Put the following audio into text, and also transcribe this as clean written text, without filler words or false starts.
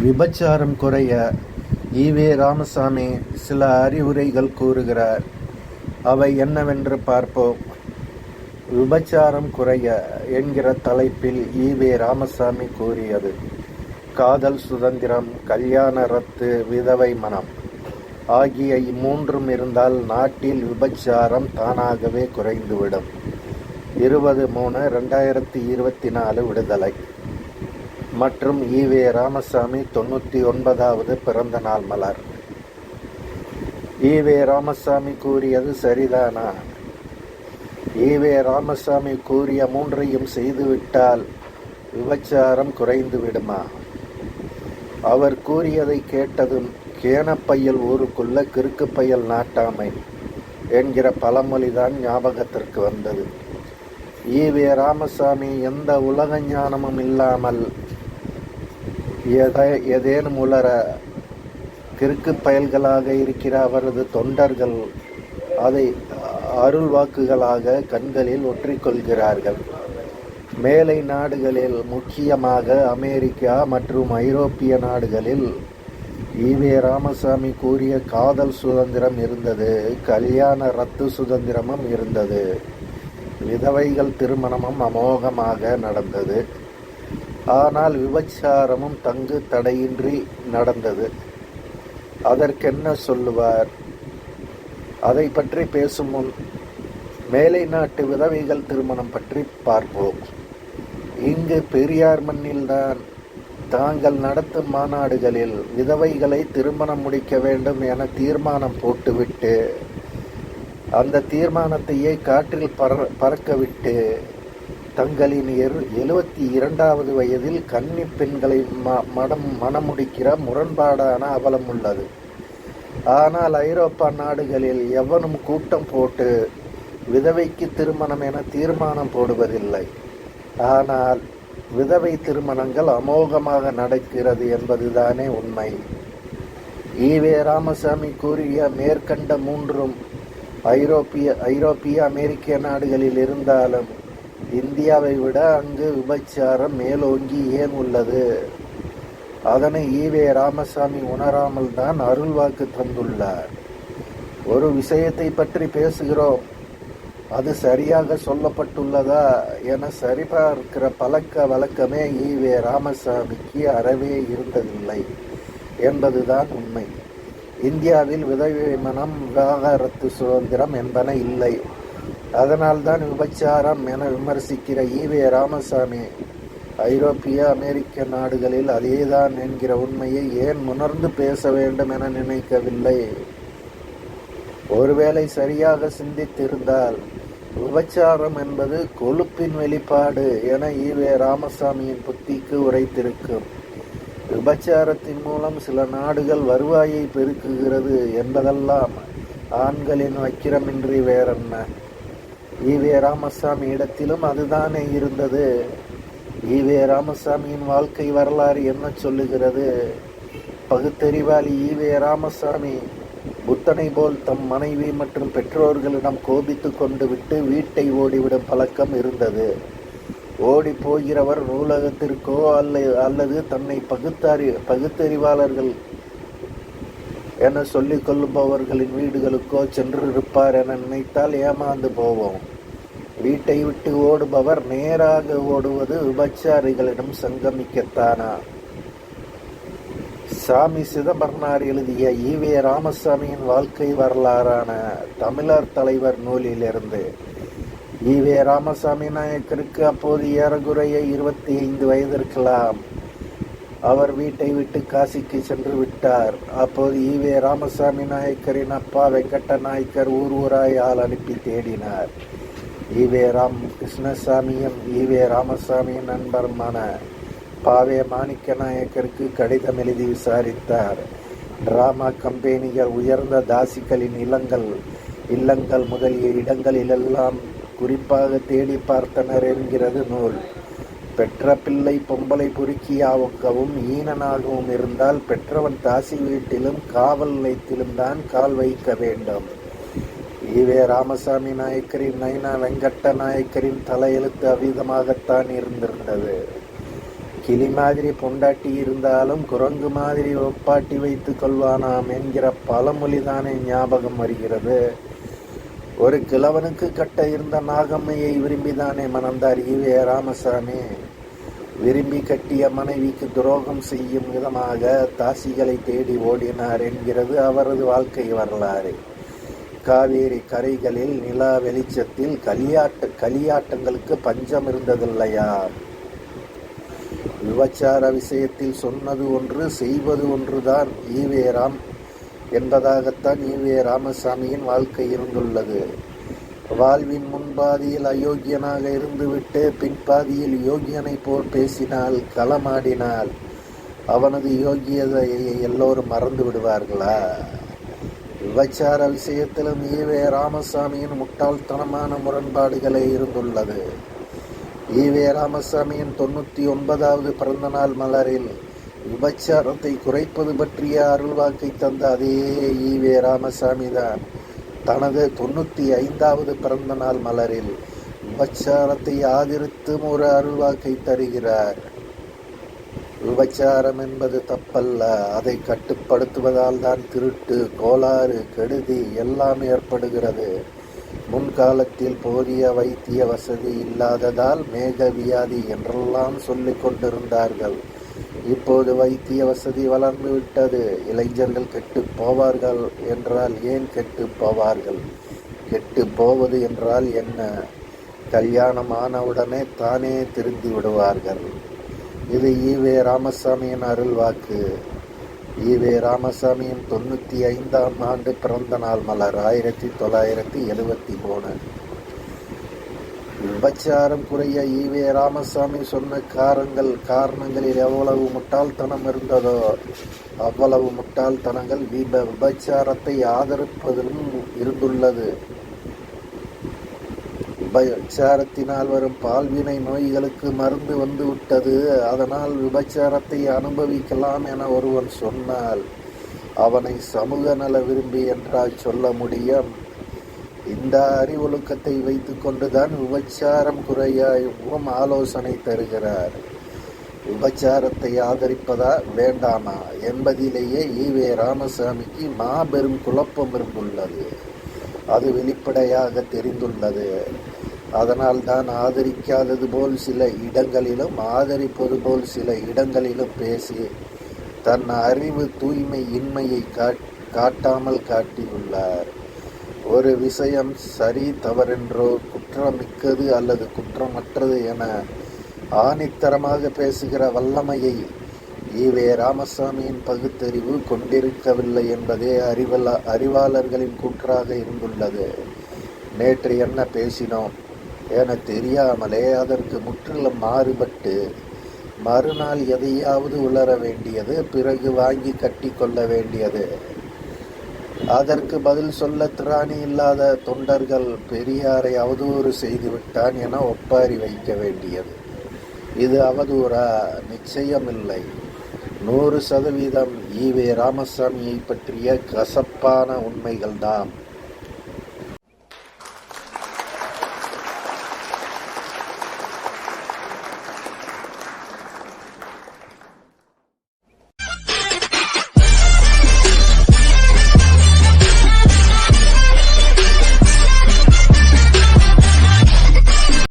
விபச்சாரம் குறைய ஈ.வே. ராமசாமி சில அறிவுரைகள் கூறுகிறார். அவை என்னவென்று பார்ப்போம். விபச்சாரம் குறைய என்கிற தலைப்பில் ஈ.வே. ராமசாமி கூறியது: காதல் சுதந்திரம், கல்யாண ரத்து, விதவை மனம் ஆகிய இம்மூன்றும் இருந்தால் நாட்டில் விபச்சாரம் தானாகவே குறைந்துவிடும். 20/3/2024 விடுதலை. மற்றும் ஈ.வே. ராமசாமி 99வது பிறந்த நாள் மலர். ஈ.வே. ராமசாமி கூறியது சரிதானா? ஈ.வே. ராமசாமி கூறிய மூன்றையும் செய்துவிட்டால் விபச்சாரம் குறைந்து விடுமா? அவர் கூறியதை கேட்டதும் கேனப்பையில் ஊருக்குள்ள கிறுக்கு பையல் நாட்டாமை என்கிற பழமொழிதான் ஞாபகத்திற்கு வந்தது. ஈ.வே. ராமசாமி எந்த உலக ஞானமும் இல்லாமல் ஏதேனும் உளர கிறுக்கு பயல்களாக இருக்கிற அவரது தொண்டர்கள் அதை அருள் வாக்குகளாக கண்களில் ஒற்றிக்கொள்கிறார்கள். மேலை நாடுகளில், முக்கியமாக அமெரிக்கா மற்றும் ஐரோப்பிய நாடுகளில் ஈ.வே. ராமசாமி கூறிய காதல் சுதந்திரம் இருந்தது, கல்யாண ரத்து சுதந்திரமும் இருந்தது, விதவைகள் திருமணமும் அமோகமாக நடந்தது. ஆனால் விபச்சாரமும் தங்கு தடையின்றி நடந்தது. அதற்கென்ன சொல்லுவார்? அதை பற்றி பேசும் முன் மேலை நாட்டு விதவைகள் திருமணம் பற்றி பார்ப்போம். இங்கு பெரியார் மண்ணில்தான் தாங்கள் நடத்தும் மாநாடுகளில் விதவைகளை திருமணம் முடிக்க வேண்டும் என தீர்மானம் போட்டுவிட்டு அந்த தீர்மானத்தையே காற்றில் பறக்கவிட்டு தங்களின் 72வது வயதில் கன்னி பெண்களை மணமுடிக்கிற முரண்பாடான அவலம் உள்ளது. ஆனால் ஐரோப்பா நாடுகளில் எவனும் கூட்டம் போட்டு விதவைக்கு திருமணம் என தீர்மானம் போடுவதில்லை. ஆனால் விதவை திருமணங்கள் அமோகமாக நடக்கிறது என்பதுதானே உண்மை. ஈ.வே. ராமசாமி கூறிய மேற்கண்ட மூன்றும் ஐரோப்பிய அமெரிக்க நாடுகளில் இருந்தாலும் இந்தியாவை விட அங்கு விபச்சாரம் மேலோங்கி ஏன் உள்ளது? அதனை ஈ.வே. ராமசாமி உணராமல் தான் அருள் வாக்கு தந்துள்ளார். ஒரு விஷயத்தை பற்றி பேசுகிறோம், அது சரியாக சொல்லப்பட்டுள்ளதா என சரிபார்க்கிற பழக்க வழக்கமே ஈ.வே. ராமசாமிக்கு அறவே இருந்ததில்லை என்பதுதான் உண்மை. இந்தியாவில் விதவை மனம், விவாகரத்து சுதந்திரம் என்பன இல்லை. அதனால்தான் விபச்சாரம் என விமர்சிக்கிற ஈ.வே. ராமசாமி ஐரோப்பிய அமெரிக்க நாடுகளில் அதேதான் என்கிற உண்மையை ஏன் உணர்ந்து பேச வேண்டும் என நினைக்கவில்லை? ஒருவேளை சரியாக சிந்தித்திருந்தால் விபச்சாரம் என்பது கொழுப்பின் வெளிப்பாடு என ஈ.வே. ராமசாமியின் புத்திக்கு உரைத்திருக்கும். விபச்சாரத்தின் மூலம் சில நாடுகள் வருவாயை பெருக்குகிறது என்பதெல்லாம் ஆண்களின் வக்கிரமின்றி வேறென்ன? ஈ.வே. ராமசாமி இடத்திலும் அதுதானே இருந்தது. ஈ.வே. ராமசாமியின் வாழ்க்கை வரலாறு என்ன சொல்லுகிறது? பகுத்தறிவாளி ஈ.வே. ராமசாமி புத்தனை போல் தம் மனைவி மற்றும் பெற்றோர்களிடம் கோபித்து கொண்டு விட்டு வீட்டை ஓடிவிடும் பழக்கம் இருந்தது. ஓடி போகிறவர் நூலகத்திற்கோ அல்லது தன்னை பகுத்தறிவாளர்கள் என சொல்லிக் கொள்ளுபவர்களின் வீடுகளுக்கோ சென்றிருப்பார் என நினைத்தால் ஏமாந்து போவோம். வீட்டை விட்டு ஓடுபவர் நேராக ஓடுவது விபச்சாரிகளிடம் சங்கமிக்கத்தானா? சாமி சிதம்பரனார் எழுதிய ஈ.வே. ராமசாமியின் வாழ்க்கை வரலாறான தமிழர் தலைவர் நூலிலிருந்து ஈ.வே. ராமசாமி நாயக்கருக்கு அப்போது ஏறக்குறைய 25 வயது இருக்கலாம். அவர் வீட்டை விட்டு காசிக்கு சென்று விட்டார். அப்போது ஈ.வே. ராமசாமி நாயக்கரின் அப்பா வெங்கட்ட நாயக்கர் ஊராய் ஆள் அனுப்பி தேடினார். ஈ.வே. கிருஷ்ணசாமியும் ஈ.வே. ராமசாமியின் நண்பருமான பாவே மாணிக்க நாயக்கருக்கு கடிதம் எழுதி விசாரித்தார். டிராமா கம்பெனிகள், உயர்ந்த தாசிகளின் இல்லங்கள் முதலிய இடங்களிலெல்லாம் குறிப்பாக தேடி பார்த்தனர் என்கிறது நூல். பெற்ற பிள்ளை பொம்பளை பொறுக்கியாகவும் ஈனனாகவும் இருந்தால் பெற்றவன் தாசி வீட்டிலும் காவல் நிலையத்திலும் தான் கால் வைக்க வேண்டும். ஈ.வே. ராமசாமி நாயக்கரின் நைனா வெங்கட்ட நாயக்கரின் தலையெழுத்து அவ்விதமாகத்தான் இருந்திருந்தது. கிளி மாதிரி பொண்டாட்டி இருந்தாலும் குரங்கு மாதிரி ஒப்பாட்டி வைத்து கொள்வானாம் என்கிற பழமொழிதானே ஞாபகம் வருகிறது. ஒரு கிழவனுக்கு கட்ட இருந்த நாகம்மையை விரும்பிதானே மணந்தார் ஈவே ராமசாமி. விரும்பி கட்டிய மனைவிக்கு துரோகம் செய்யும் விதமாக தாசிகளை தேடி ஓடினார் என்கிறது அவரது வாழ்க்கை வரலாறு. காவேரி கரைகளில் நிலா வெளிச்சத்தில் களியாட்டங்களுக்கு பஞ்சம் இருந்ததில்லையா? விபச்சார விஷயத்தில் சொன்னது ஒன்று செய்வது ஒன்றுதான் ஈவேராம் என்பதாகத்தான் ஈவே ராமசாமியின் வாழ்க்கை இருந்துள்ளது. வாழ்வின் முன்பாதியில் அயோக்கியனாக இருந்துவிட்டு பின்பாதியில் யோகியனை போல் பேசினால் களமாடினால் அவனது யோகியதையை எல்லோரும் மறந்து விடுவார்களா? விபச்சார விஷயத்திலும் ஈவே ராமசாமியின் முட்டாள்தனமான முரண்பாடுகளே இருந்துள்ளது. ஈவே ராமசாமியின் 99வது பிறந்தநாள் மலரில் விபச்சாரத்தை குறைப்பது பற்றிய அருள்வாக்கை தந்த அதே ஈவே ராமசாமி தான் தனது 95வது பிறந்த நாள் மலரில் விபச்சாரத்தை ஆதரித்தும் ஒரு அருள்வாக்கை தருகிறார். விபச்சாரம் என்பது தப்பல்ல, அதை கட்டுப்படுத்துவதால் தான் திருட்டு, கோளாறு, கெடுதி எல்லாம் ஏற்படுகிறது. முன்காலத்தில் போதிய வைத்திய வசதி இல்லாததால் மேக வியாதி என்றெல்லாம் சொல்லிக் கொண்டிருந்தார்கள். இப்போது வைத்திய வசதி வளர்ந்து விட்டது. இளைஞர்கள் கெட்டு போவார்கள் என்றால் ஏன் கெட்டு போவார்கள்? கெட்டு போவது என்றால் என்ன? கல்யாணம் ஆனவுடனே தானே திருந்தி விடுவார்கள். இது ஈவே ராமசாமியின் அருள்வாக்கு. ஈவே ராமசாமியின் 95ஆம் ஆண்டு பிறந்த நாள் மலர் 1973. விபச்சாரம் குறைய ஈவே ராமசாமி சொன்ன காரணங்களில் எவ்வளவு முட்டாள்தனம் இருந்ததோ அவ்வளவு முட்டாள்தனங்கள் விபச்சாரத்தை ஆதரிப்பதிலும் இருந்துள்ளது. விபச்சாரத்தினால் வரும் பால்வினை நோய்களுக்கு மருந்து வந்து விட்டது, அதனால் விபச்சாரத்தை அனுபவிக்கலாம் என ஒருவன் சொன்னால் அவனை சமூக நல விரும்பி என்றால் சொல்ல முடியும்? இந்த அறிவொழுக்கத்தை வைத்து கொண்டுதான் விபச்சாரம் குறையவும் ஆலோசனை தருகிறார். விபச்சாரத்தை ஆதரிப்பதா வேண்டாமா என்பதிலேயே ஈவே ராமசாமிக்கு மாபெரும் குழப்பம் இருந்துள்ளது. அது வெளிப்படையாக தெரிந்துள்ளது. அதனால் தான் ஆதரிக்காதது போல் சில இடங்களிலும் ஆதரிப்பது போல் சில இடங்களிலும் பேசி தன் அறிவு தூய்மை இன்மையை காட்டாமல் காட்டியுள்ளார். ஒரு விஷயம் சரி தவறென்றோ குற்றமிக்கது அல்லது குற்றமற்றது என ஆணித்தரமாக பேசுகிற வல்லமையை ஈவே ராமசாமியின் பகுத்தறிவு கொண்டிருக்கவில்லை என்பதே அறிவாளர்களின் கூற்றாக இருந்துள்ளது. நேற்று என்ன பேசினோம் என தெரியாமலே அதற்கு முற்றிலும் மாறுபட்டு மறுநாள் எதையாவது உளர வேண்டியது, பிறகு வாங்கி கட்டி கொள்ள வேண்டியது. அதற்கு பதில் சொல்ல திராணி இல்லாத தொண்டர்கள் பெரியாரை அவதூறு செய்துவிட்டான் என ஒப்பாரி வைக்க வேண்டியது. இது அவதூறா? நிச்சயமில்லை. 100% ஈவே ராமசாமியை பற்றிய கசப்பான உண்மைகள்தான்.